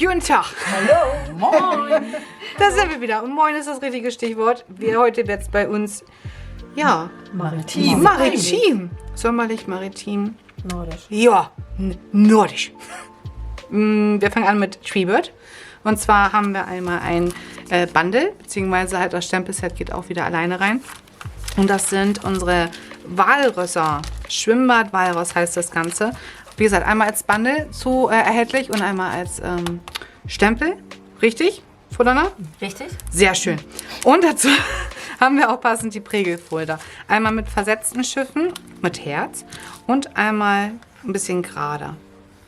Guten Tag. Hallo. Moin. Da sind wir wieder. Und moin ist das richtige Stichwort. Heute wird es bei uns, ja, maritim. Sommerlich maritim. Nordisch. Ja, nordisch. Wir fangen an mit Treebird. Und zwar haben wir einmal ein Bundle, beziehungsweise halt das Stempelset geht auch wieder alleine rein. Und das sind unsere Walrösser. Schwimmbad-Walross heißt das Ganze. Wie gesagt, einmal als Bundle erhältlich und einmal als Stempel. Richtig, Fulana? Richtig. Sehr schön. Und dazu haben wir auch passend die Prägelfolder. Einmal mit versetzten Schiffen, mit Herz und einmal ein bisschen gerader.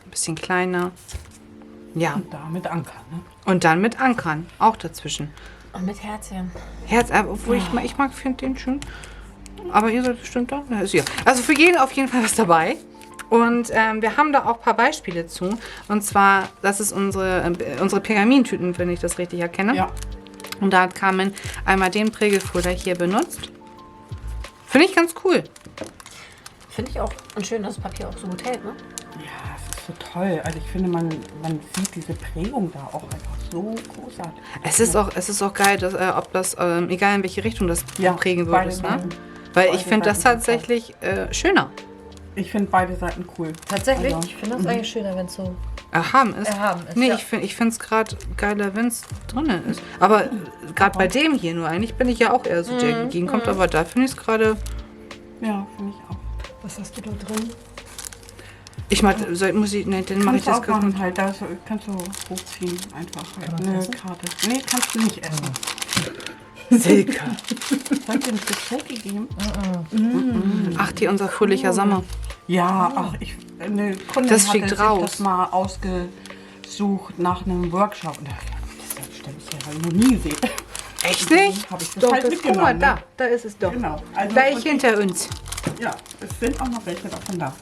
Ein bisschen kleiner. Ja. Und da mit Ankern, ne? Und dann mit Ankern, auch dazwischen. Und mit Herzchen. Herz, obwohl ich finde den schön. Aber ihr seid bestimmt da. Ja, ist hier. Also für jeden auf jeden Fall was dabei. Und wir haben da auch ein paar Beispiele zu. Und zwar, das ist unsere Pergamintüten, wenn ich das richtig erkenne. Ja. Und da hat Carmen einmal den Prägelfolder hier benutzt. Finde ich ganz cool. Finde ich auch. Und schön, dass das Papier auch so gut hält, ne? Ja, es ist so toll. Also ich finde, man sieht diese Prägung da auch einfach so großartig. Es ist auch geil, dass, ob das, egal in welche Richtung das prägen beide würdest, ne? Seiten. Weil Beide ich finde das Seiten tatsächlich schöner. Ich finde beide Seiten cool. Tatsächlich? Also, Ich finde das eigentlich schöner, wenn es so Erhaben ist. erhaben ist. Nee, ja. ich finde es gerade geiler, wenn es drinnen ist. Aber gerade bei dem hier nur, eigentlich bin ich ja auch eher so der entgegenkommt, aber da finde ich es gerade. Ja, finde ich auch. Was hast du da drin? Ich mach, muss ich, nee, dann mache ich das auch machen, halt. Da kannst du hochziehen einfach. Halt. Eine Karte. Nee, kannst du nicht essen. Silke. Soll ich dir ein Geschenk gegeben? Ach, die unser fröhlicher Sommer. Ja, ach, eine Kundin Das hatte fliegt sich raus. das mal ausgesucht nach einem Workshop. Und da das stelle ich ja noch nie gesehen. Echt nicht? Habe ich das Doch, halt das, guck mitgenommen. mal, ne? da ist es doch. Genau. Also, Gleich und hinter uns. ja, es sind auch noch welche davon da.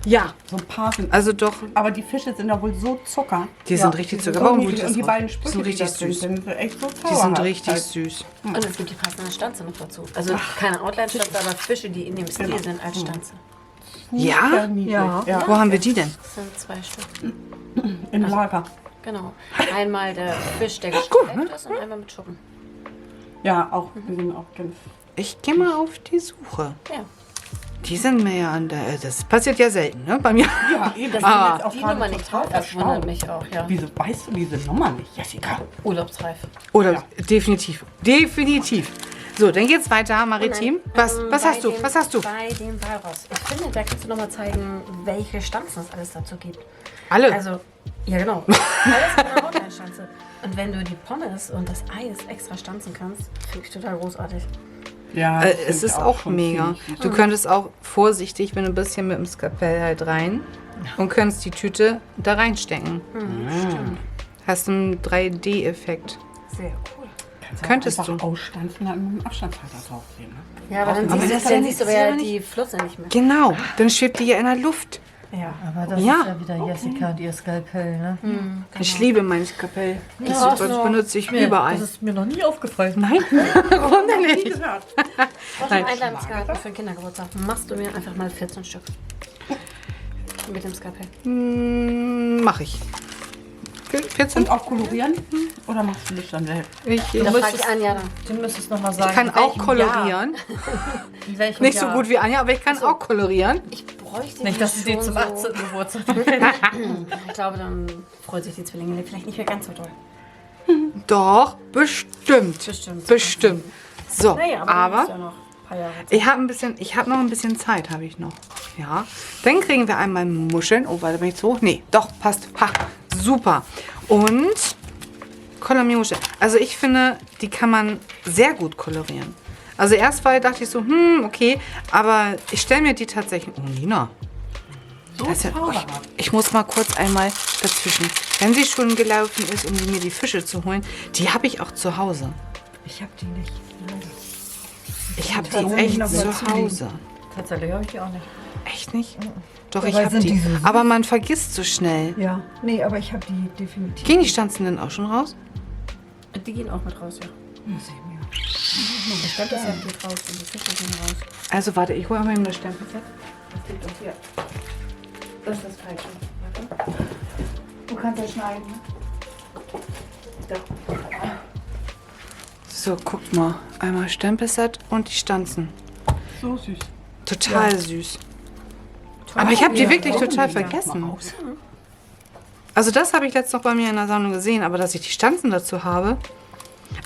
Ja, So ein paar sind. also doch, Aber die Fische sind ja wohl so Zucker. die sind richtig So Zucker. niedlich. Und die beiden Die Sprüche, sind die richtig da drin süß. sind echt so Die sind zauberhaft richtig halt. süß. Und es gibt die passende Stanze mit dazu. Also keine Outline-Stanze, aber Fische, die in dem Stil Genau. sind als Stanze. Ja? niedlich. Ja. Wo haben wir die denn? Das sind 2 Stück. Im Lager. Genau. Einmal der Fisch, der gestreift ist und einmal mit Schuppen. Ja, auch. Wir sind auch ganz. Ich gehe mal auf die Suche. Ja. Die sind mir ja an der. Das passiert ja selten, ne? Bei mir. Ja, eben. Dass Ich bin jetzt auch die gerade Nummer nicht total drauf ist, wundert erstaunt. mich auch, ja. Wieso weißt du diese Nummer nicht, Jessica? Urlaubsreif. Oder Ja. definitiv. Definitiv. So, dann geht's weiter, Maritim. Was Bei hast du? dem- Was hast du? Bei dem Walross. Ich finde, da kannst du nochmal zeigen, welche Stanzen es alles dazu gibt. Alle. Also, ja genau. Alles mit einer Outline-Stanze. Und wenn du die Pommes und das Eis extra stanzen kannst, finde ich total großartig. Ja, das Es sind ist auch schon mega. ziemlich Du könntest auch vorsichtig, wenn du ein bisschen mit dem Skalpell halt rein und könntest die Tüte da reinstecken. Hast einen 3D-Effekt. Sehr cool. Könntest einfach du. ausstanzen und mit dem Abstandshalter draufkleben. Ne? Ja, aber dann Aber siehst, das dann ist siehst du ja aber ja nicht- die Flüsse nicht mehr. Genau, dann schwebt die ja in der Luft. Ja. Aber das Ja. ist ja wieder Jessica und ihr Skalpell, ne? Ich liebe mein Skalpell. Das benutze ich Mir- überall. Das ist mir noch nie aufgefallen. Nein, warum denn nicht? Gehört. Auch Nein. ein Einladungskarten für den Kindergeburtstag. Machst du mir einfach mal 14 Stück. Mit dem Skalpell. Mach ich. 14? Und auch kolorieren? Oder machst du das dann selbst? Ich Da frage müsstest- ich Anja dann. Du müsstest noch mal sagen, kann in auch welchem kolorieren. Jahr. In welchem Nicht so Jahr. gut wie Anja, aber ich kann auch kolorieren. Ich bräuchte Nicht, die dass sie dir schon zum so- 18. Geburtstag Ich glaube, dann freut sich die Zwillinge vielleicht nicht mehr ganz so doll. Doch, bestimmt. Bestimmt. Bestimmt. So, Naja, aber, aber dann ist ja noch ein paar Jahre Zeit. ich habe noch ein bisschen Zeit, habe ich noch. Ja. Dann kriegen wir einmal Muscheln. Oh, warte, bin ich zu hoch? Nee, doch, passt. Ha, super. Und Koloriermuscheln. Also ich finde, die kann man sehr gut kolorieren. Also erst dachte ich so, okay, aber ich stelle mir die tatsächlich. Oh, Nina. So Das ist ja, zauberhaft. ich muss mal kurz einmal dazwischen. Wenn sie schon gelaufen ist, um mir die Fische zu holen, die habe ich auch zu Hause. Ich hab die nicht. Ich habe kann die sie echt noch mal zu zulegen. Hause. Tatsächlich habe ich die auch nicht. Echt nicht? Doch, Dabei ich habe sind die. die so süß. Aber man vergisst so schnell. Ja, nee, aber ich habe die definitiv. Gehen die Stanzen denn auch schon raus? Die gehen auch mit raus, ja. Das Stempelset geht raus und die Fische gehen raus. Also warte, ich hole mal eben das Stempelset. Das liegt doch hier. Das ist das Falsche. Warte. Du kannst ja schneiden, ne? So, guckt mal. Einmal Stempelset und die Stanzen. So süß. Total süß. Aber ich habe die wirklich total vergessen. Also das habe ich letztens noch bei mir in der Sammlung gesehen, aber dass ich die Stanzen dazu habe.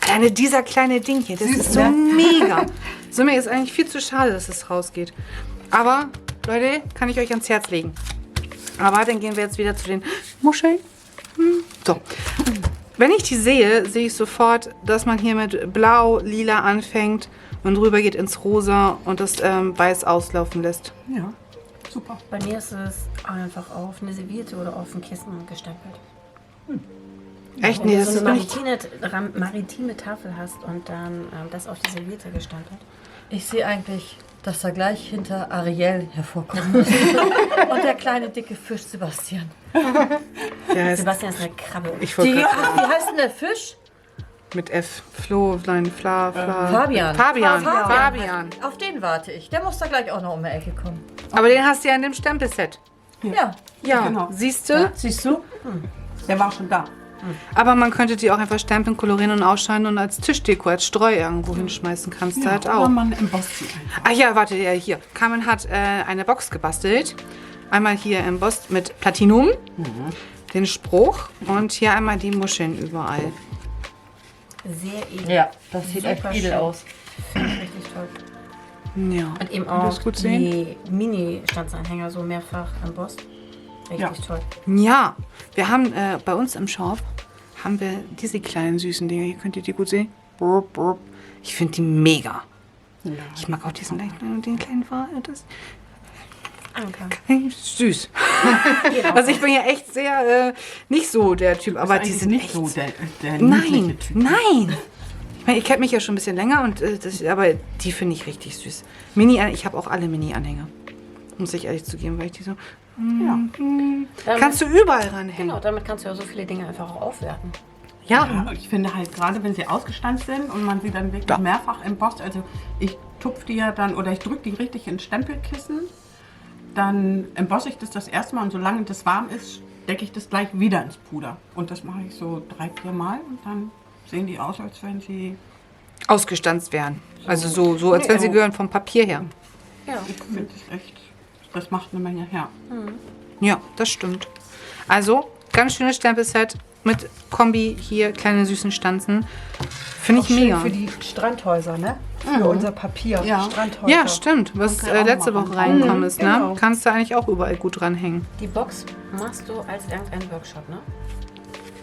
Alleine dieser kleine Ding hier, das ist so mega. So mir ist eigentlich viel zu schade, dass es rausgeht. Aber, Leute, kann ich euch ans Herz legen. Aber dann gehen wir jetzt wieder zu den Muscheln. So. Wenn ich die sehe, sehe ich sofort, dass man hier mit Blau, Lila anfängt und rüber geht ins Rosa und das Weiß auslaufen lässt. Ja, super. Bei mir ist es einfach auf eine Serviette oder auf ein Kissen gestempelt. Echt? Wenn Nee, du das so ist eine nicht... maritime Tafel hast und dann das auf die Serviette gestempelt. Ich sehe eigentlich, dass da gleich hinter Ariel hervorkommt. Und der kleine dicke Fisch Sebastian. Ja, ist, Sebastian ist eine Krabbe. ich wollte gerade Wie heißt denn der Fisch? mit F. Flo, nein, Fla. Fabian. Fabian. Auf den warte ich. Der muss da gleich auch noch um die Ecke kommen. Aber den hast du ja in dem Stempelset. Ja. Ja, Genau. siehst du? Siehst du? Der war schon da. Aber man könnte die auch einfach stempeln, kolorieren und ausscheiden und als Tischdeko, als Streu irgendwo hinschmeißen kannst du halt oder auch. man embossen einfach. Ach ja, warte, ja, hier. Carmen hat eine Box gebastelt. Einmal hier embossed mit Platinum, den Spruch und hier einmal die Muscheln überall. Sehr edel. Ja, das sieht Super echt edel schön. aus. Finde ich richtig toll. Ja. Und eben Kann auch das gut sehen? die Mini-Stanzanhänger so mehrfach embossed. Richtig toll. Ja, wir haben bei uns im Shop haben wir diese kleinen süßen Dinger. Hier könnt ihr die gut sehen. Burp, burp. Ich finde die mega. Ja. Ich mag auch diesen den kleinen das Anker. süß. Also ich bin ja echt sehr nicht so der Typ, aber die Eigentlich sind nicht echt so der Nein, niedliche Typ. nein. Ich meine, ich kenne mich ja schon ein bisschen länger und aber die finde ich richtig süß. Mini, ich habe auch alle Mini-Anhänger. Muss ich ehrlich zugeben, weil ich die so. Kannst du überall ranhängen. Genau, damit kannst du ja so viele Dinge einfach auch aufwerten. Ja. Ja, ich finde halt gerade, wenn sie ausgestanzt sind und man sie dann wirklich mehrfach embossed, also ich tupfe die ja dann oder ich drücke die richtig ins Stempelkissen, dann embosse ich das erste Mal und solange das warm ist, stecke ich das gleich wieder ins Puder. Und das mache ich so 3-4 Mal und dann sehen die aus, als wenn sie... Ausgestanzt werden. Also so als wenn sie gehören vom Papier her. Ja. Ich finde das echt, das macht eine Menge her. Ja, das stimmt. Also, ganz schönes Stempelset mit Kombi hier, kleine süßen Stanzen. Finde ich Schön mega. für die Strandhäuser, ne? Für unser Papier. Ja. Strandhäuser. Ja, stimmt. Was Kannst du auch letzte machen. Woche reingekommen ist, ne? Genau. Kannst du eigentlich auch überall gut dranhängen. Die Box machst du als irgendeinen Workshop, ne?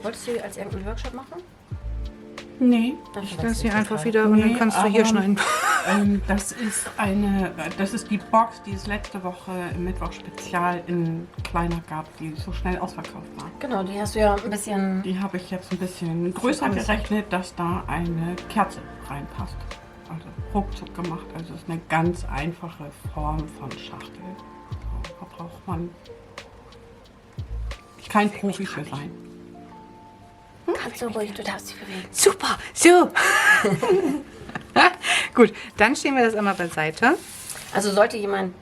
Wolltest du die als irgendeinen Workshop machen? Nee, Dann Ich verwechsel lasse sie das einfach gerade. wieder und dann Nee, kannst du hier aber- schneiden. das ist die Box, die es letzte Woche im Mittwoch-Spezial in kleiner gab, die so schnell ausverkauft war. Genau, die hast du ja ein bisschen. Die habe ich jetzt ein bisschen größer gerechnet, dass da eine Kerze reinpasst. Also ruckzuck gemacht. Also es ist eine ganz einfache Form von Schachtel. So, da braucht man kein Profi für sein. Kannst du ruhig, du darfst dich bewegen. Super, so. Gut, dann stehen wir das einmal beiseite. Also sollte jemand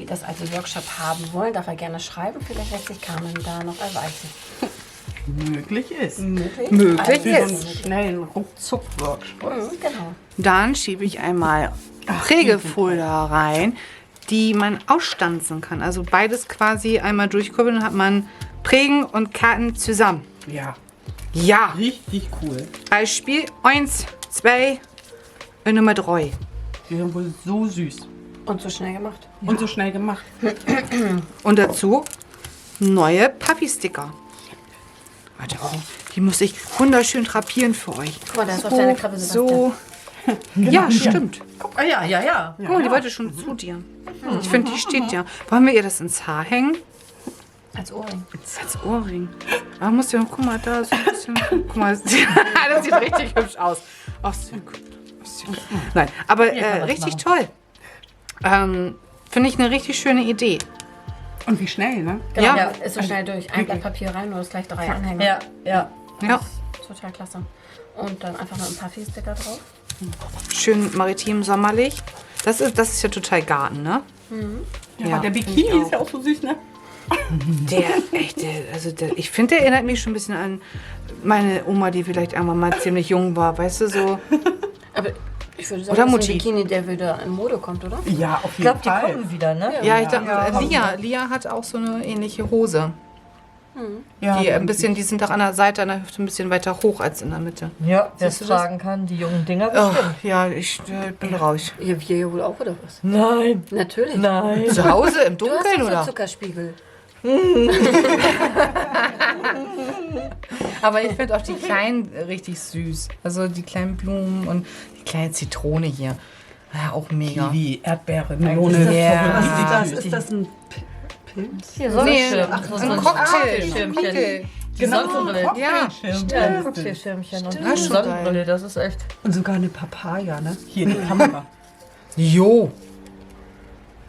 das als Workshop haben wollen, darf er gerne schreiben. Vielleicht lässt sich Carmen da noch erweichen. Möglich ist. Möglich Für so einen ist. schnellen Ruckzuck-Workshop. Genau. Dann schiebe ich einmal Prägefolder rein, die man ausstanzen kann. Also beides quasi einmal durchkurbeln und hat man Prägen und Karten zusammen. Ja, Ja, richtig cool. Beispiel 1, 2 und Nummer 3. Die sind wohl so süß. Und so schnell gemacht. Und so schnell gemacht. Und dazu neue Papi-Sticker. Warte, oh, die muss ich wunderschön drapieren für euch. Guck mal, da ist auch deine Krabbe, So. Ja, stimmt. Ah, ja. Guck mal, die wollte schon zu dir. Ich finde, die steht ja. Wollen wir ihr das ins Haar hängen? Als Ohrring. Als Ohrring. Aber muss ja, guck mal, da so ein bisschen. Guck mal, das sieht richtig hübsch aus. Ach, sehr gut. Sehr gut. Nein, aber richtig toll. Finde ich eine richtig schöne Idee. Und wie schnell, ne? Genau, Ja. ja, ist so schnell durch. Ein Blatt Papier rein, nur das gleich 3 Anhänger. Ja. Ja, Total klasse. Und dann einfach noch ein paar Sticker drauf. schön maritim, sommerlich. Das ist ja total Garten, ne? Ja, Ja, aber der find ich Bikini auch. ist ja auch so süß, ne? Ich finde, der erinnert mich schon ein bisschen an meine Oma, die vielleicht einmal mal ziemlich jung war, weißt du, so. Aber ich würde Oder sagen, das ist Mutti. ein Bikini, der wieder in Mode kommt, oder? Ja, auf Ich jeden glaube, die Fall. kommen wieder, ne? Ja, ich glaube, Ja, Lia hat auch so eine ähnliche Hose. Ja, Die die sind doch an der Seite, an der Hüfte ein bisschen weiter hoch als in der Mitte. Ja, wer es Siehst du das? tragen kann, die jungen Dinger Oh, bestimmt. ja, ich bin raus. Ja, wir ja wohl auch, oder was? Nein, Natürlich. nein. Zu Hause im Du hast Dunkeln, doch so oder? Zuckerspiegel. Aber ich finde auch die kleinen richtig süß. Also die kleinen Blumen und die kleine Zitrone hier. Ja, auch mega. Kiwi, Erdbeere, Melone. Ja. Ist das ein Pilz? Hier, Sonnenschirm. Ach, so ein ein Cocktail. Schirmchen. Die Genau, Sonnenbrille. Ja, Ja, ein Cocktailschirmchen und Stimmt. eine Sonnenbrille, das ist echt. Und sogar eine Papaya, ne? Hier, die Kamera. Jo.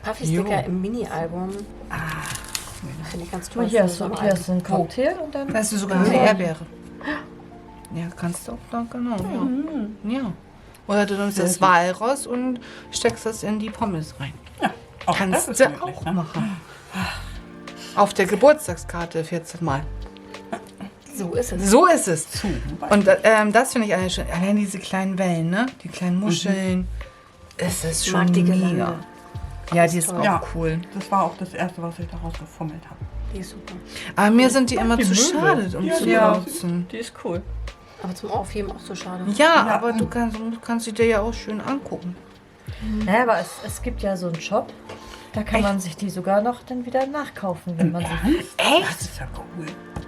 Puffy-Sticker im Mini-Album. Finde ich ganz toll. Und hier für hast so du ein hier hast du einen Cocktail und dann. Da hast du sogar eine Erdbeere. Ja, kannst du auch da, genau. Ja. Ja. Oder du nimmst das Walross und steckst das in die Pommes rein. Auch Kannst das ist du möglich, auch ne? machen. Auf der Geburtstagskarte 14 Mal. So ist es. So ist es. Zu. Und das finde ich allein schön. Allein diese kleinen Wellen, ne? Die kleinen Muscheln. Es ist Ich schon mag die mega. Gelande. Ja, die ist auch Ja. cool. Das war auch das Erste, was ich daraus gefummelt habe. Die ist super. Aber mir sind die immer die zu Möwe. schade, um Ja, zu ja. benutzen. Die ist cool. Aber zum Aufheben auch so schade. Ja, aber du kannst sie dir ja auch schön angucken. Naja, aber es gibt ja so einen Shop, da kann man sich die sogar noch dann wieder nachkaufen, wenn man sie. Das ist ja cool.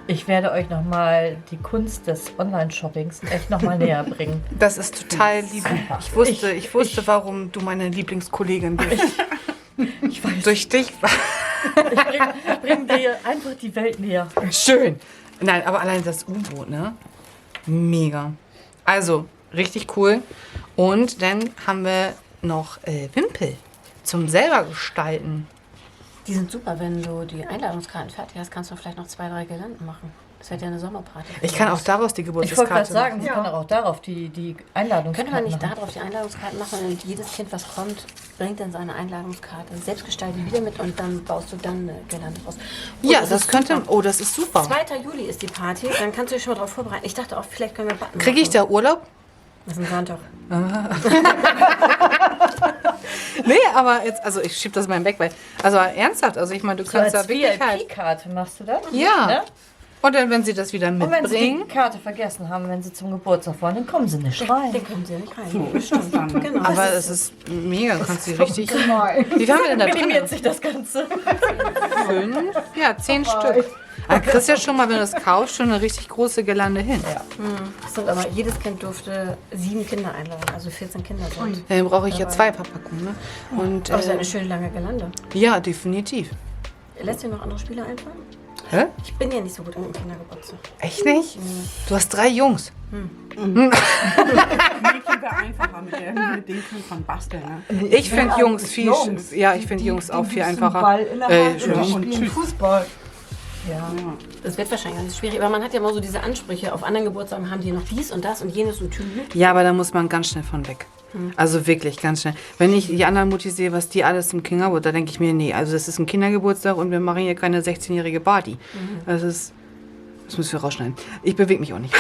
Ich werde euch nochmal die Kunst des Online-Shoppings echt nochmal näher bringen. Das ist total lieb. Ich wusste, warum du meine Lieblingskollegin bist. Ich weiß, Durch dich. ich bring dir einfach die Welt näher. Schön. Nein, aber allein das U-Boot, ne? Mega. Also, richtig cool. Und dann haben wir noch Wimpel zum selber gestalten. Die sind super, wenn du die Einladungskarten fertig hast, kannst du vielleicht noch 2, 3 Girlanden machen. Das wird ja eine Sommerparty. Ich kann auch daraus die Ich wollte Geburtstagskarte gerade sagen, sie machen. kann auch darauf die Einladung Könnte man nicht machen. darauf die Einladungskarten machen und jedes Kind, was kommt, bringt dann seine Einladungskarte selbst gestaltet wieder mit und dann baust du dann eine Girlande draus. Oh, Ja, das das ist könnte. super. Oh, das ist super. 2. Juli ist die Party, dann kannst du dich schon mal darauf vorbereiten. Ich dachte auch, vielleicht können wir Button Kriege ich machen. da Urlaub? Das ist ein Sonntag. Nee, aber jetzt, also ich schieb das mal weg, weil, also ernsthaft, also ich meine, du So kannst als da wirklich halt. VIP-Karte machst du das? Ja. Ne? Und dann, wenn sie das wieder Und wenn sie mitbringen. die Karte vergessen haben, wenn sie zum Geburtstag wollen, dann kommen sie nicht rein. Den kommen sie ja nicht rein. So ist das dann. Genau. Aber es ist mega, du kannst sie richtig. Wie viel haben wir denn da Minimiert drin? sich das Ganze. 5? Ja, 10 Stück. Da kriegst du ja schon mal, wenn du das kaufst, schon eine richtig große Girlande hin. Das sind aber, jedes Kind durfte 7 Kinder einladen, also 14 Kinder sind. Dann brauche ich ja 2 Verpackungen. Ne? Und Aber es ist eine schöne lange Gelande. ja, definitiv. Lässt dir noch andere Spiele einfallen? Hä? Ich bin ja nicht so gut im Kindergeburtstag. Echt nicht? Du hast 3 Jungs. Mädchen wäre einfacher mit den Kindern basteln. Ne? Ich finde Jungs viel. Ja, ich finde Jungs auch viel einfacher. Und tschüss. Fußball. Ja. Das wird wahrscheinlich ganz schwierig, aber man hat ja immer so diese Ansprüche. Auf anderen Geburtstagen haben die noch dies und das und jenes und Tüten. Ja, aber da muss man ganz schnell von weg. Also wirklich ganz schnell. Wenn ich die anderen Mutti sehe, was die alles zum Kindergeburtstag, da denke ich mir, nee, also das ist ein Kindergeburtstag und wir machen hier keine 16-jährige Party. Das müssen wir rausschneiden. Ich bewege mich auch nicht.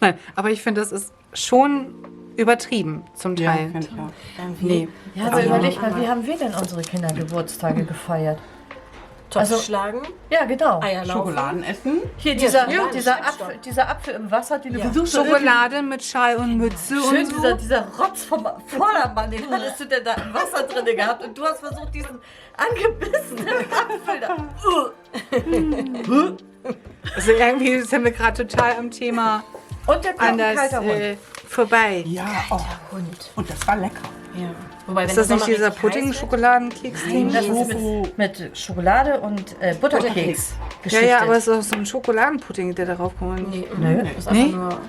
Nein, aber ich finde, das ist schon übertrieben zum Ja, Teil. finde ich auch. Nee. Ja, aber überleg mal, wie haben wir denn unsere Kindergeburtstage gefeiert? Topf Also- schlagen, Ja, genau. Eier laufen. Schokoladen essen. Hier Ja, dieser Apfel im Wasser, den du versuchst Schokolade mit Schal und Mütze schön, und so. dieser Rotz vom Vordermann, den hattest du denn da im Wasser drin gehabt und du hast versucht, diesen angebissenen Apfel da. Also irgendwie sind wir gerade total am Thema Und der kommt ein anders kalter Hund. vorbei. Ja, oh. Hund. Und das war lecker. Ja. Wobei, wenn Ist das der nicht Sommer dieser richtig heiß wird- Pudding-Schokoladenkeks? Nein, das ist Schoko. mit Schokolade und Butterkeks Ja, geschichtet. ja, aber es ist auch so ein Schokoladenpudding, der darauf kommt. Nee, Nö. das ist einfach Nee? nur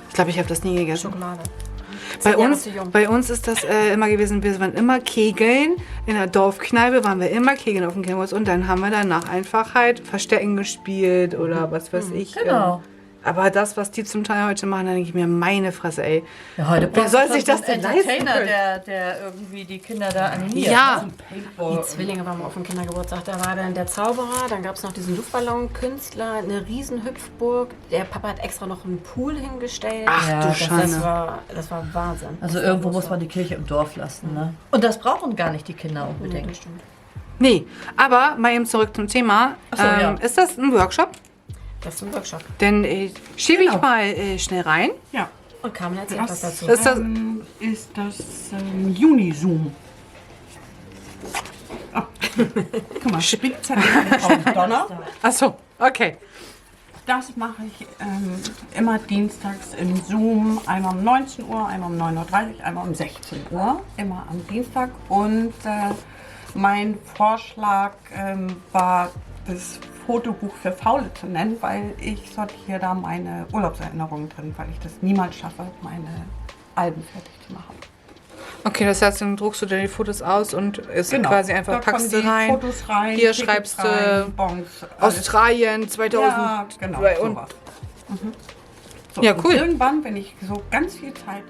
Ich glaube, ich habe das nie gegessen. Schokolade. Bei uns ist das immer gewesen, wir waren immer kegeln. In der Dorfkneipe waren wir immer kegeln auf dem Campus und dann haben wir danach einfach halt Verstecken gespielt oder was weiß ich. Genau. Aber das, was die zum Teil heute machen, dann denke ich mir, meine Fresse, ey. Ja, heute Wer soll braucht sich schon das so einen denn leisten Entertainer, können? der irgendwie die Kinder da animiert. Ja. Die Zwillinge waren mal auf dem Kindergeburtstag. Da war dann der Zauberer, dann gab es noch diesen Luftballonkünstler, eine Riesenhüpfburg. Der Papa hat extra noch einen Pool hingestellt. Ach Ja, du das- Schande. Das war Wahnsinn. Also irgendwo muss man die Kirche im Dorf lassen, ne? Und das brauchen gar nicht die Kinder Nee, unbedingt. das stimmt. Nee, aber mal eben zurück zum Thema. Ach so, ja. Ist das ein Workshop? Das ist ein Workshop. Dann schiebe Genau. ich mal schnell rein. Ja, Und Carmen erzählt was dazu. Ist das, ist das Unizoom. Ah. Guck mal, Spickzettel von Donner. achso, okay. Das mache ich immer dienstags im Zoom, einmal um 19 Uhr, einmal um 9:30 Uhr, einmal um 16 Uhr, immer am Dienstag. Und mein Vorschlag war, das Fotobuch für Faule zu nennen, weil ich sortiere da meine Urlaubserinnerungen drin, weil ich das niemals schaffe, meine Alben fertig zu machen. Okay, das heißt, dann druckst du dir die Fotos aus und ist Genau. quasi einfach, Da packst kommen du die rein. Fotos rein, Hier Tickets schreibst du rein, Bons, alles. Australien 2000. Ja, genau, und sowas. So, Ja, und cool. irgendwann, wenn ich so ganz viel Zeit